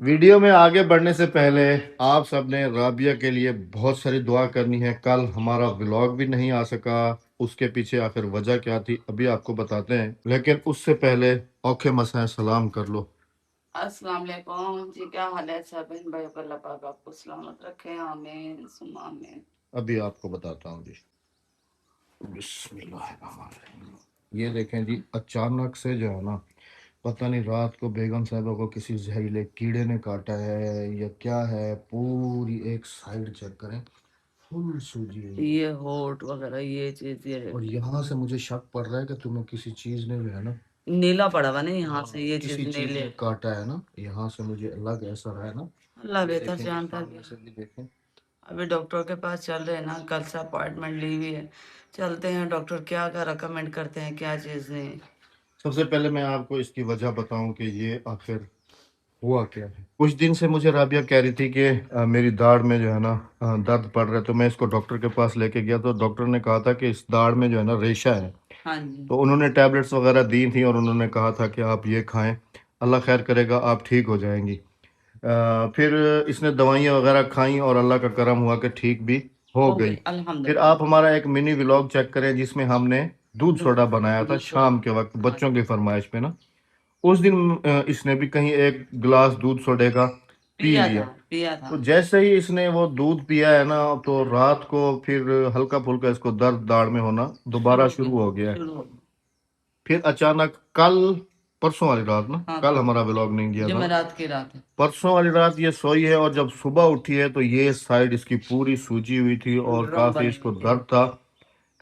Video में आगे बढ़ने से पहले आप सबने राबिया के लिए बहुत सारी दुआ करनी है। कल हमारा व्लॉग भी नहीं आ सका, उसके पीछे आखिर वजह क्या थी अभी आपको बताते हैं, लेकिन उससे पहले औखे मसाए सलाम कर लो। अस्सलाम वालेकुम जी, क्या हाल है सब बहन भाई? अल्लाह पाक आपको सलामत रखे, आमीन सुम्मा आमीन। अभी आपको बताता हूँ जी। बिस्मिल्लाहिर्रहमानिर्रहीम। ये देखें जी, अचानक से जो है ना, पता नहीं रात को बेगम साहबा को किसी जहरीले कीड़े ने काटा है या क्या है। पूरी एक साइड चेक करें, फुल सूजी हुई है। ये होट वगैरह ये चीज ये और यहाँ से मुझे शक पड़ रहा है कि तुम्हें किसी चीज ने जो है ना, नीला पड़ा हुआ नहीं, यहाँ से हाँ, ये किसी चीज चीज नीले। ने काटा है ना। यहाँ से मुझे लग ऐसा रहा है ना। अल्लाह ये बेहतर देखें जी, जानता सामने है। से भी देखें। अभी डॉक्टर के पास चल रहे हैं ना, कल से अपॉइंटमेंट ली हुई है। चलते हैं, डॉक्टर क्या क्या रिकमेंड करते हैं, क्या चीज नहीं। सबसे पहले मैं आपको इसकी वजह बताऊं कि ये आखिर हुआ क्या है। कुछ दिन से मुझे राबिया कह रही थी कि मेरी दाढ़ में जो है ना दर्द पड़ रहा है। तो मैं इसको डॉक्टर के पास लेके गया तो डॉक्टर ने कहा था कि इस दाढ़ में जो है ना रेशा है। हाँ जी। तो उन्होंने टैबलेट्स वगैरह दी थी और उन्होंने कहा था कि आप ये खाएं, अल्लाह खैर करेगा, आप ठीक हो जाएंगी। फिर इसने दवाइयाँ वगैरह खाई और अल्लाह का करम हुआ कि ठीक भी हो हो गई। गई फिर अल्हम्दुलिल्लाह। आप हमारा एक मिनी व्लॉग चेक करें जिसमें हमने दूध सोडा बनाया था दूसरा। शाम के वक्त हाँ बच्चों की फरमाइश पे ना। उस दिन इसने भी कहीं एक गिलास दूध सोडे का पी पिया था, लिया। पिया तो था। जैसे ही इसने वो दूध पिया है ना, तो रात को फिर हल्का फुल्का इसको दर्द दाढ़ में होना दोबारा शुरू हो शुरू गई, हो गया है। शुरू हो गई। फिर अचानक कल, परसों वाली रात ना, हाँ कल कल हमारा व्लॉग नहीं गया था, जुमेरात की रात है। परसों वाली रात ये सोई है और जब सुबह उठी है तो ये साइड इसकी पूरी सूजी हुई थी और ड्रम काफी बनी हुई इसको थी। दर्द था।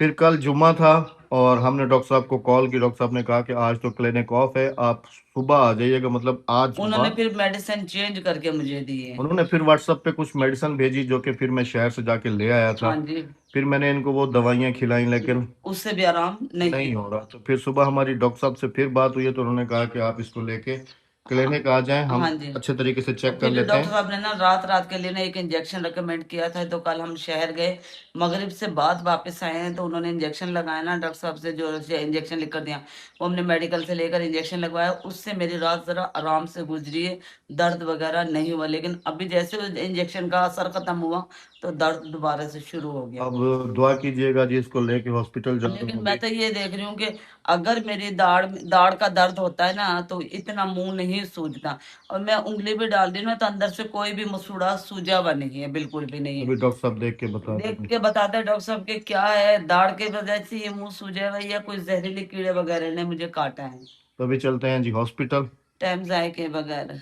फिर कल जुम्मा था और हमने डॉक्टर साहब को कॉल की। डॉक्टर साहब ने कहा कि आज तो क्लिनिक ऑफ है, आप सुबह आ जाइएगा, मतलब आज उन्होंने सुबह। फिर मेडिसिन चेंज करके मुझे दी है। उन्होंने फिर व्हाट्सएप पे कुछ मेडिसिन भेजी जो कि फिर मैं शहर से जाके ले आया था। हाँ जी। फिर मैंने इनको वो दवाइयाँ खिलाई लेकिन उससे भी आराम नहीं नहीं है। हो रहा। तो फिर सुबह हमारी डॉक्टर साहब से फिर बात हुई है तो उन्होंने कहा कि आप इसको लेके हाँ। क्लिनिक आ जाएं, हम हाँ जी। अच्छे तरीके से और चेक कर फिर लेते डॉक्टर हैं। साहब ने ना रात रात के लिए ना एक इंजेक्शन रिकमेंड किया था, तो कल हम शहर गए, मगरिब से बाद वापस आए हैं, तो उन्होंने इंजेक्शन लगाया ना, डॉक्टर साहब से जो इंजेक्शन लिख कर दिया, वो हमने मेडिकल से लेकर इंजेक्शन लगवाया। उससे मेरी रात जरा आराम से गुजरी है, दर्द वगैरह नहीं हुआ। लेकिन अभी जैसे इंजेक्शन का असर खत्म हुआ तो दर्द दोबारा से शुरू हो गया। अब दुआ कीजिएगा जी, इसको लेके हॉस्पिटल जा रहा लेकिन हूँ मैं अभी। तो ये देख रही हूँ कि अगर मेरी दाढ़ दाढ़ का दर्द होता है ना, तो इतना मुंह नहीं सूजता। और मैं उंगली भी डाल दी ना, तो अंदर से कोई भी मसूड़ा सूजा हुआ नहीं है, बिल्कुल भी नहीं अभी है। डॉक्टर साहब देख के बता देख देंगे। के बताते हैं डॉक्टर साहब के क्या है, दाढ़ के वजह से ये मुंह सूजा हुआ है या कोई जहरीले कीड़े वगैरह ने मुझे काटा है। तो अभी चलते हैं जी हॉस्पिटल। टाइम जाए के बगैर।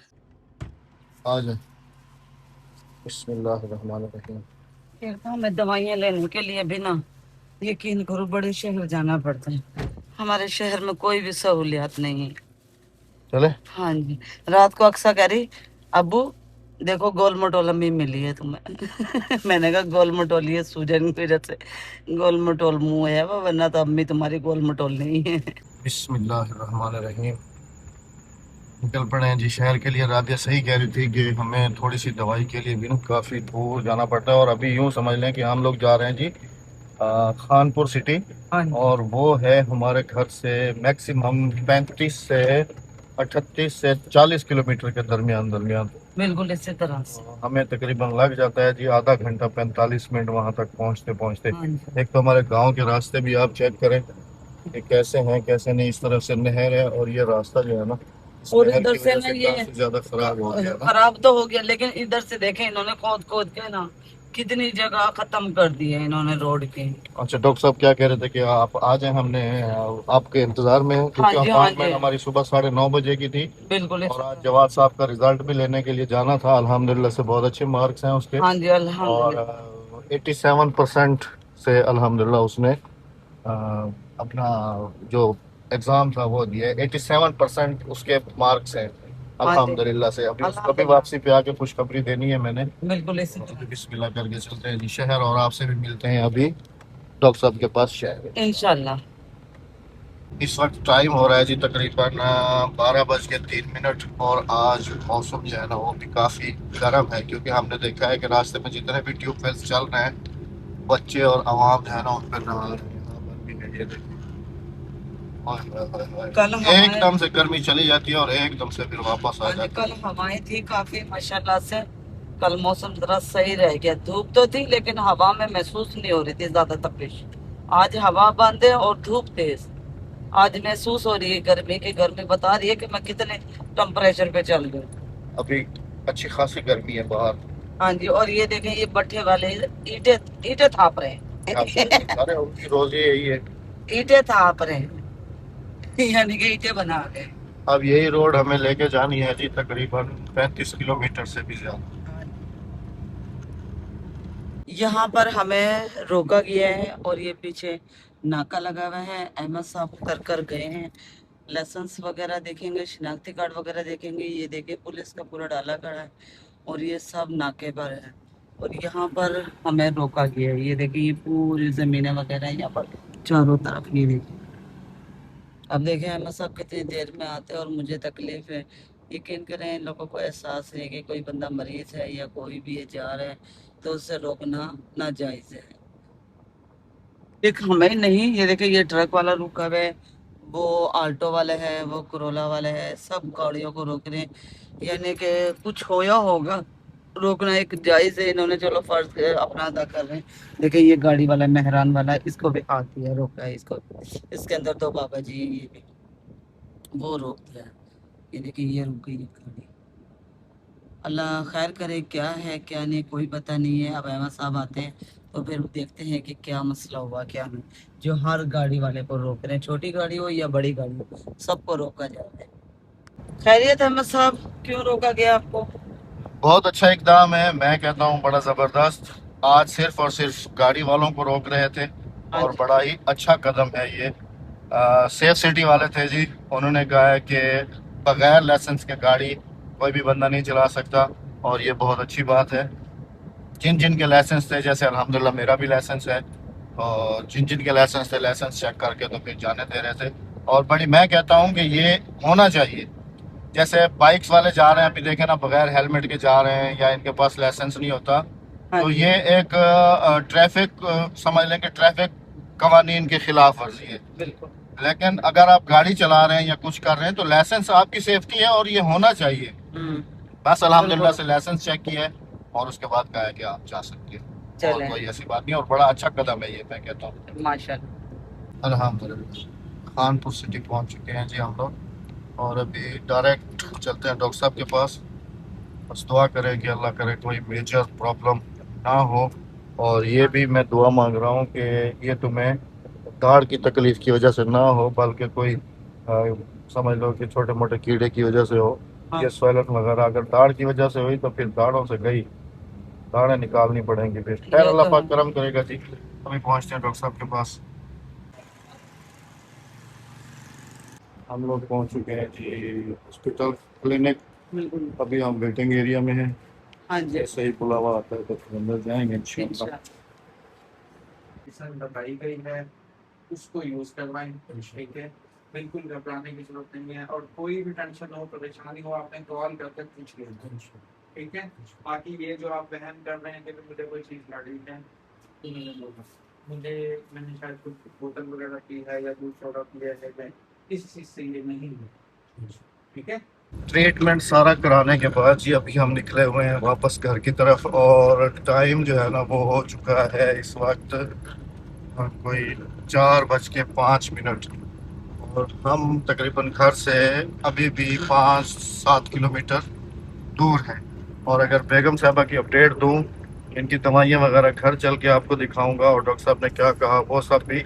आ जाए। बिस्मिल्लाहिर्रहमानिर्रहीम। कहता हूँ मैं दवाइयाँ लेने के लिए भी ना, यकीन करो बड़े शहर जाना पड़ता है। हमारे शहर में कोई भी सहूलियात नहीं है। चले। हाँ जी। रात को अक्सर कह रही, अबू देखो गोल मटोल में मिली है तुम्हें। मैंने कहा गोल मटोली है सूजन की वजह से, गोल मटोल मुंह है वो, वरना तो अम्मी तुम्हारी गोल मटोल नहीं है। बिस्मिल्लाहिर्रहमानिर्रहीम। निकल पड़े हैं जी शहर के लिए। राबिया सही कह रही थी कि हमें थोड़ी सी दवाई के लिए भी ना काफ़ी दूर जाना पड़ता है। और अभी यूँ समझ लें कि हम लोग जा रहे हैं जी खानपुर सिटी। हाँ जी। और वो है हमारे घर से मैक्सिमम 35 से 38 से 40 किलोमीटर के दरमियान दरमियान। बिल्कुल इसी तरह से। हमें तकरीबन लग जाता है जी आधा घंटा 45 मिनट वहां तक पहुंचते पहुंचते। हाँ जी। एक तो हमारे गांव के रास्ते भी आप चेक करें कि कैसे हैं कैसे नहीं। इस तरफ से नहर है और ये रास्ता जो है ना, इस और नहर इधर की से वजह ना से ये काफी ज्यादा खराब हो गया ना। खराब तो हो गया, लेकिन इधर से देखें इन्होंने खोद खोद के ना कितनी जगह खत्म कर दी है इन्होंने रोड की। अच्छा, डॉक्टर साहब क्या कह रहे थे कि आप आ जाएं, हमने आपके इंतजार में हैं हाँ क्योंकि जी, हाँ अपॉइंटमेंट जी। हमारी सुबह 9:30 बजे की थी। बिल्कुल और इसी आज तरह। जवाद साहब का रिजल्ट भी लेने के लिए जाना था, अल्हम्दुलिल्लाह से बहुत अच्छे मार्क्स हैं उसके। हाँ जी और अल्हम्दुलिल्लाह। 87% से अल्हम्दुलिल्लाह उसने अपना जो एग्ज़ाम था वो दिया। 87% उसके मार्क्स हैं हाँ जी अल्हम्दुलिल्लाह से। अभी उसको भी अल्हम्दुलिल्लाह। वापसी पे आके खुशखबरी देनी है मैंने। बिल्कुल इसी तो अभी तरह से। बिस्मिल्लाह करके चलते हैं जी शहर और आपसे भी मिलते हैं अभी डॉक्टर साहब के पास शहर। इंशाल्लाह। इस वक्त टाइम हो रहा है जी तकरीबन 12:03। और आज मौसम जो है ना वो भी काफ़ी गर्म है क्योंकि हमने देखा है कि रास्ते में जितने भी ट्यूबवेल्स चल रहे हैं, बच्चे और आवाम जो है ना उन पर नहा रहे हैं। यहाँ पर भी है, ये देखिए। हाय, हाय, हाय, हाय। कल हवाएं एकदम से गर्मी चली जाती है और एकदम से फिर वापस आ आज जाती कल है। हवाएं थी काफी माशाल्लाह से। कल मौसम जरा सही रह गया, धूप तो थी लेकिन हवा में महसूस नहीं हो रही थी ज्यादा तपिश। आज हवा बंद है और धूप तेज। आज महसूस हो रही है गर्मी की, गर्मी बता रही है कि मैं कितने टेम्परेचर पे चल रही हूँ। अभी अच्छी खासी गर्मी है बाहर। हाँ जी, और ये देखें ये भट्ठे वाले ईटे ईटे थाप रहे आप हैं। अरे उनकी रोजी यही है। ईटे थाप रहे हैं, यानी कि ईटे बना रहे हैं। अब यही रोड हमें लेके जानी है जी, तकरीबन 35 किलोमीटर से भी ज्यादा। यहाँ पर हमें रोका गया है और ये पीछे नाका लगा हुआ है। अहमद साहब उतर कर गए हैं, लाइसेंस वगैरह देखेंगे, शिनाख्ती कार्ड वगैरह देखेंगे। ये देखे पुलिस का पूरा डाला खड़ा है और ये सब नाके पर है। और यहाँ पर हमें रोका गया है। ये देखिए ये पूरी जमीनें वगैरह हैं यहाँ पर चारों तरफ। ये देखिए, अब देखें अहमद साहब कितनी देर में आते हैं और मुझे तकलीफ है। यकीन करें इन लोगों को एहसास है कि कोई बंदा मरीज है या कोई भी ये जा रहा है तो उसे रोकना नाजायज है। एक हमें नहीं, ये देखिए ये ट्रक वाला रुका हुआ है, वो ऑल्टो वाले हैं, वो कोरोला वाले हैं, सब गाड़ियों को रोक रहे हैं। यानी कि कुछ होया होगा, रोकना एक जायज है। इन्होंने चलो फर्ज अपना अदा कर रहे हैं। देखिए ये गाड़ी वाला मेहरान वाला, इसको भी हाथ दिया, रोका है इसको। इसके अंदर तो बाबा जी ये भी, वो रोक दिया। ये देखिए ये रुक गई ये गाड़ी। अल्लाह खैर करे, क्या है क्या नहीं कोई पता नहीं है। अब अहमद साहब आते हैं तो फिर देखते हैं कि क्या मसला हुआ क्या नहीं। जो हर गाड़ी वाले को रोक रहे हैं, छोटी गाड़ी हो या बड़ी गाड़ी हो, सबको रोका जा रहा है। खैरियत अहमद साहब, क्यों रोका गया आपको? बहुत अच्छा इकदाम है, मैं कहता हूँ बड़ा जबरदस्त। आज सिर्फ और सिर्फ गाड़ी वालों को रोक रहे थे हाँ और जी। बड़ा ही अच्छा कदम है ये। सेफ सिटी वाले थे जी, उन्होंने कहा है कि बगैर लाइसेंस के गाड़ी कोई भी बंदा नहीं चला सकता और ये बहुत अच्छी बात है। जिन जिन के लाइसेंस थे, जैसे अल्हम्दुलिल्लाह मेरा भी लाइसेंस है, और जिन जिन के लाइसेंस थे लाइसेंस चेक करके तो फिर जाने दे रहे थे। और बड़ी मैं कहता हूँ कि ये होना चाहिए। जैसे बाइक्स वाले जा रहे हैं, अभी देखे ना, बगैर हेलमेट के जा रहे हैं या इनके पास लाइसेंस नहीं होता, हाँ तो जी। ये एक ट्रैफिक, समझ लें कि ट्रैफिक कवानीन के खिलाफ वर्जी है। बिल्कुल। लेकिन अगर आप गाड़ी चला रहे हैं या कुछ कर रहे हैं तो लाइसेंस आपकी सेफ्टी है और ये होना चाहिए। हम्म। बस अल्हम्दुलिल्लाह बिल्कुल। से लाइसेंस चेक किया है और उसके बाद कहा है कि आप जा सकते हैं। और चले कोई ऐसी बात नहीं, और बड़ा अच्छा कदम है ये, मैं कहता हूँ। माशाल्लाह। अल्हम्दुलिल्लाह खानपुर सिटी पहुंच चुके हैं जी हम लोग, और अभी डायरेक्ट चलते हैं डॉक्टर साहब के पास। बस दुआ करें कि अल्लाह करे कोई मेजर प्रॉब्लम ना हो। और ये हाँ। भी मैं दुआ मांग रहा हूँ कि ये तुम्हें दाढ़ की तकलीफ की वजह से ना हो, बल्कि कोई समझ लो कि छोटे मोटे कीड़े की वजह से हो। हाँ। ये स्वैलन वगैरह अगर दाढ़ की वजह से हुई तो फिर दाढ़ों से गई, दाढ़ें निकालनी पड़ेंगी फिर। खैर ये अल्लाह तो है। पाक करम करेगा जी। अभी पहुँचते हैं डॉक्टर साहब के पास। हम लोग पहुँच चुके हैं जी हॉस्पिटल क्लिनिक। बिल्कुल। अभी हम वेटिंग एरिया में हैं। हाँ जी। जैसे ही बुलावा आता है तो फिर अंदर जाएंगे इंशाल्लाह। इंशाल्लाह। मेडिसिन बताई गई है उसको यूज करवाएं। ठीक है, बिल्कुल घबराने की जरूरत नहीं है, और कोई भी टेंशन हो परेशानी हो आपने कॉल करके पूछ लिया। ठीक है, बाकी ये जो आप वहम कर रहे हैं कि मुझे कोई चीज़ लगी है, तो मैंने बोला मैंने शायद कुछ बोतल वगैरह पी है या दूध सोडा पिया है, मैं इस चीज़ से ये नहीं है। ठीक है, ट्रीटमेंट सारा कराने के बाद जी अभी हम निकले हुए हैं वापस घर की तरफ, और टाइम जो है ना वो हो चुका है इस वक्त कोई 4:05। और हम तकरीबन घर से अभी भी 5-7 किलोमीटर दूर हैं। और अगर बेगम साहबा की अपडेट दूं, इनकी दवाइयाँ वगैरह घर चल के आपको दिखाऊंगा, और डॉक्टर साहब ने क्या कहा वो सब भी।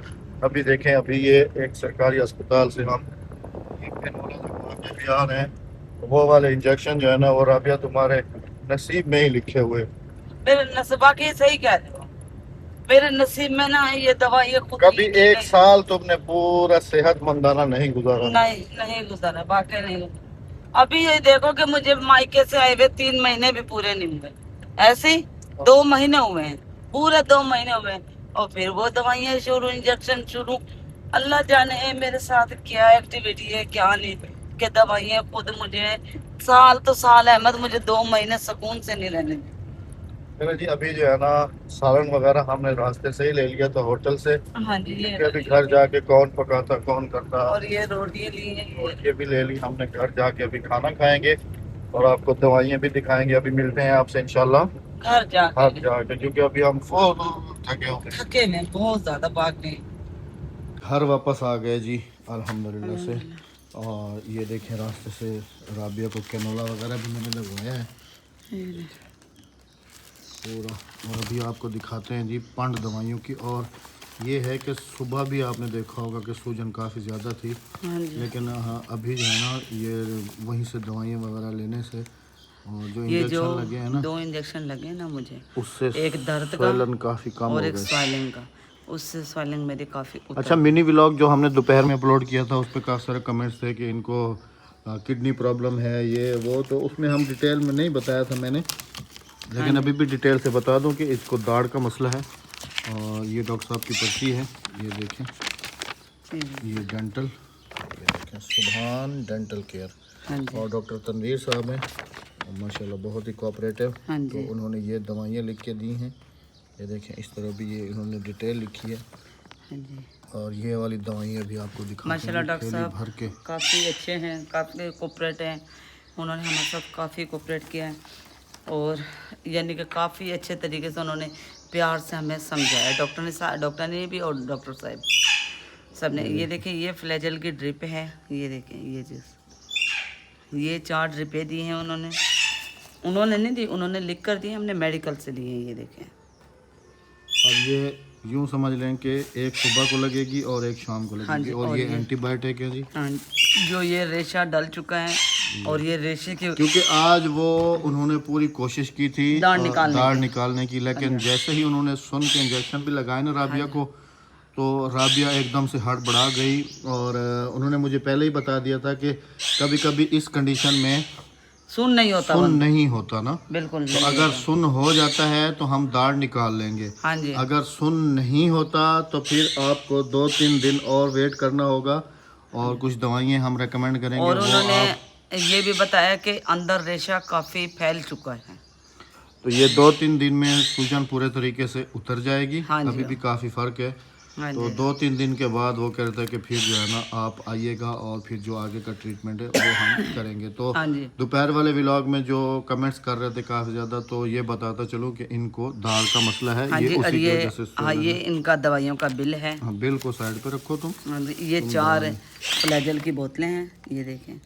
अभी देखें, अभी ये एक सरकारी अस्पताल से हम भी आ रहे हैं, वो वाले इंजेक्शन जो है ना वो राबिया तुम्हारे नसीब में ही लिखे हुए। मेरे नसीबा की सही कह रहे हो, मेरे नसीब में ना ये दवा ये खुद कभी लिखी एक गई। साल तुमने पूरा सेहतमंदाना नहीं गुजारा। नहीं नहीं गुजारा, वाकई नहीं गुजारा। अभी ये देखो कि मुझे मायके से आए हुए 3 महीने भी पूरे नहीं हुए, ऐसे ही 2 महीने हुए हैं, पूरे 2 महीने हुए हैं। और फिर वो दवाइयाँ शुरू, इंजेक्शन शुरू। अल्लाह जाने मेरे साथ क्या एक्टिविटी है क्या नहीं, कि दवाइयाँ खुद मुझे साल तो साल अहमद मुझे 2 महीने सुकून से नहीं रहने दी। चलो जी, अभी जो है ना सालन वगैरह हमने रास्ते से ही ले लिया था होटल से। हाँ जी, ये क्योंकि अभी घर जाके कौन पकाता कौन करता, और ये रोटियां ली हैं ये। और ये भी ले ली हमने। घर जाके अभी खाना खाएंगे और आपको दवाइयाँ भी दिखाएंगे। अभी मिलते हैं आपसे इंशाल्लाह घर जाके घर जाके, क्योंकि अभी हम फुल थके हुए हैं। थके में बहुत ज्यादा भागने। घर वापस आ गए जी अल्हम्दुलिल्लाह से। और ये देखें रास्ते से राबिया को कैनोला वगैरह भी मैंने लगवाया है पूरा। और अभी आपको दिखाते हैं जी पंड दवाइयों की। और ये है कि सुबह भी आपने देखा होगा कि सूजन काफ़ी ज़्यादा थी, हाँ जी, लेकिन हाँ अभी जो है ना ये वहीं से दवाइयाँ वगैरह लेने से और जो ये जो इंजेक्शन लगे हैं ना 2 इंजेक्शन लगे ना मुझे, उससे एक दर्द का स्वैलन काफ़ी कम और हो एक गए। स्वेलिंग का, उससे स्वेलिंग मेरी काफी उतर। अच्छा, मिनी व्लॉग जो हमने दोपहर में अपलोड किया था उस पर काफ़ी सारे कमेंट्स थे कि इनको किडनी प्रॉब्लम है ये वो, तो उसमें हम डिटेल में नहीं बताया था मैंने, लेकिन अभी भी डिटेल से बता दूं कि इसको दाढ़ का मसला है। और ये डॉक्टर साहब की पर्ची है, ये देखें, ये डेंटल, ये देखें सुभान डेंटल केयर। हाँ जी, और डॉक्टर तनवीर साहब हैं और माशाल्लाह बहुत ही कोऑपरेटिव। हाँ तो जी, उन्होंने ये दवाइयाँ लिख के दी हैं, ये देखें इस तरह भी ये इन्होंने डिटेल लिखी है। हाँ जी। और ये वाली दवाइयाँ भी आपको दिखाते माशाल्लाह हैं डॉक्टर थैली साहब भर के। काफ़ी अच्छे हैं, काफ़ी कोऑपरेट हैं। उन्होंने हमारे साथ काफ़ी कोऑपरेट किया है और यानी कि काफ़ी अच्छे तरीके से उन्होंने प्यार से हमें समझाया। डॉक्टर ने भी और डॉक्टर साहब सब ने। ये देखिए ये फ्लैजल की ड्रिप है, ये देखें ये चीज़, ये 4 ड्रिपें दी हैं उन्होंने। उन्होंने नहीं दी, उन्होंने लिख कर दी, हमने मेडिकल से लिए हैं। ये देखें, अब ये यूँ समझ लें कि एक सुबह को लगेगी और एक शाम को हाँ लगेगी। जी, और ये एंटीबायोटिक है जी। हाँ, जो ये रेशा डल चुका है और ये रेशे के क्योंकि आज वो उन्होंने पूरी कोशिश की थी दाढ़ निकालने की, लेकिन जैसे ही उन्होंने सुन के इंजेक्शन भी लगाए ना राबिया को, तो राबिया एकदम से हड़बड़ा गई। और उन्होंने मुझे पहले ही बता दिया था कि कभी कभी इस कंडीशन में सुन नहीं होता, सुन नहीं होता ना, बिल्कुल तो नहीं अगर होता। सुन हो जाता है तो हम दाढ़ निकाल लेंगे। हाँ जी, अगर सुन नहीं होता तो फिर आपको 2-3 दिन और वेट करना होगा और कुछ दवाइयाँ हम रेकमेंड करेंगे और वो उन्होंने आप। ये भी बताया कि अंदर रेशा काफ़ी फैल चुका है। तो ये 2-3 दिन में सूजन पूरे तरीके से उतर जाएगी। हाँ जी, अभी भी काफ़ी फ़र्क है। हाँ तो जी, 2-3 दिन के बाद वो कहते हैं कि फिर जो है ना आप आइएगा और फिर जो आगे का ट्रीटमेंट है वो हम करेंगे। तो हाँ जी, दोपहर वाले व्लॉग में जो कमेंट्स कर रहे थे काफ़ी ज़्यादा, तो ये बताता चलूँ कि इनको दाढ़ का मसला है, हाँ ये जी। और उसी की ये वजह से हाँ, सूजन ये है। इनका दवाइयों का बिल है। हाँ बिल को साइड पे रखो तुम। हाँ जी, ये 4 फ्लैजल की बोतलें हैं, ये देखें,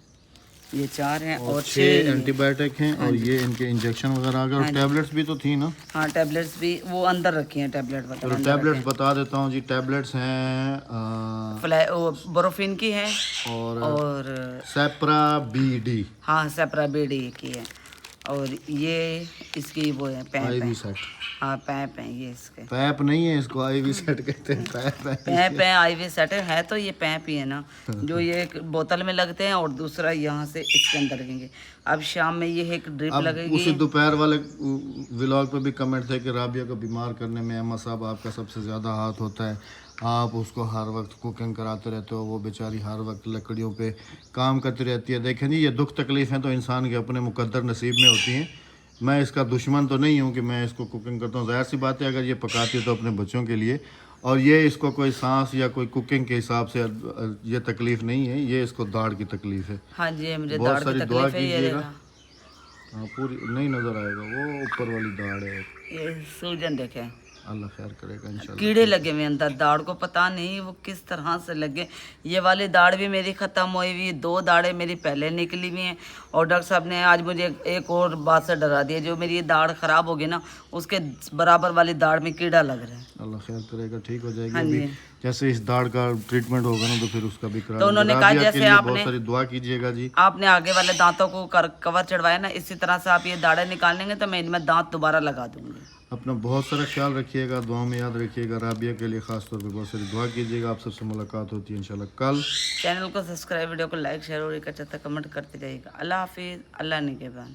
ये 4 हैं और 6 6 एंटीबायोटिक हैं और ये इनके इंजेक्शन वगैरह आ गए। और टैबलेट्स भी तो थी ना। हाँ, टैबलेट्स भी वो अंदर रखी हैं, टैबलेट चलो वगैरह अंदर टैबलेट्स रखे बता देता हूँ जी। टैबलेट्स हैं हैं। वो बोरोफिन की है और और सेप्रा बीडी हाँ, सेपरा बीडी की है। और ये इसकी वो है पैप आईवी है। सेट। हाँ, पैप है ये इसके। पैप नहीं है, इसको आईवी सेट कहते हैं। पैप है। पैप है, आईवी सेट है तो ये पैप ही है ना, जो ये एक बोतल में लगते हैं और दूसरा यहाँ से इसके अंदर लगेंगे। अब शाम में ये एक ड्रिप अब लगेगी। उसी दोपहर वाले व्लॉग पे भी कमेंट थे कि राबिया को बीमार करने में अम्मा साहब आपका सबसे ज़्यादा हाथ होता है, आप उसको हर वक्त कुकिंग कराते रहते हो, वो बेचारी हर वक्त लकड़ियों पे काम करती रहती है। देखें जी, ये दुख तकलीफ़ें तो इंसान के अपने मुकद्दर नसीब में होती हैं। मैं इसका दुश्मन तो नहीं हूँ कि मैं इसको कुकिंग करता हूँ, ज़ाहिर सी बात है अगर ये पकाती है तो अपने बच्चों के लिए। और ये इसको कोई सांस या कोई कुकिंग के हिसाब से ये तकलीफ़ नहीं है, ये इसको दाढ़ की तकलीफ़ है। हाँ जी, मुझे बहुत दाढ़ की सारी दुआ तकलीफ है। ये कीजिएगा। देखा, हाँ पूरी नहीं नज़र आएगा, वो ऊपर वाली दाढ़ है। ये सूजन देखें, अल्लाह खैर करेगा इंशाल्लाह। कीड़े लगे हुए अंदर। दाढ़ को पता नहीं वो किस तरह से लगे। ये वाली दाढ़ भी मेरी ख़त्म हुई हुई, 2 दाढ़ें मेरी पहले निकली हुई हैं। और डॉक्टर साहब ने आज मुझे एक और बात से डरा दिया, जो मेरी ये दाढ़ ख़राब होगी ना, उसके बराबर वाली दाढ़ में कीड़ा लग रहा है। अल्लाह खैर करेगा, ठीक हो जाएगी। हाँ अभी जी, जैसे इस दाढ़ का ट्रीटमेंट होगा ना तो फिर उसका भी करा तो लेंगे। उन्होंने कहा राबिया के जैसे लिए बहुत आपने सारी दुआ कीजिएगा जी। आपने आगे वाले दांतों को कवर चढ़वाया ना, इसी तरह से आप ये दाढ़ें निकालेंगे तो मैं इनमें दांत दोबारा लगा दूंगी। अपना बहुत सारा ख्याल रखिएगा, दुआ में याद रखिएगा। राबिया के लिए ख़ास तौर पे बहुत सारी दुआ कीजिएगा। आप सबसे मुलाकात होती है इंशाल्लाह कल। चैनल को सब्सक्राइब, वीडियो को लाइक, शेयर और एक अच्छा कमेंट करते जाइएगा। अल्लाह हाफिज़, अल्लाह निगहबान।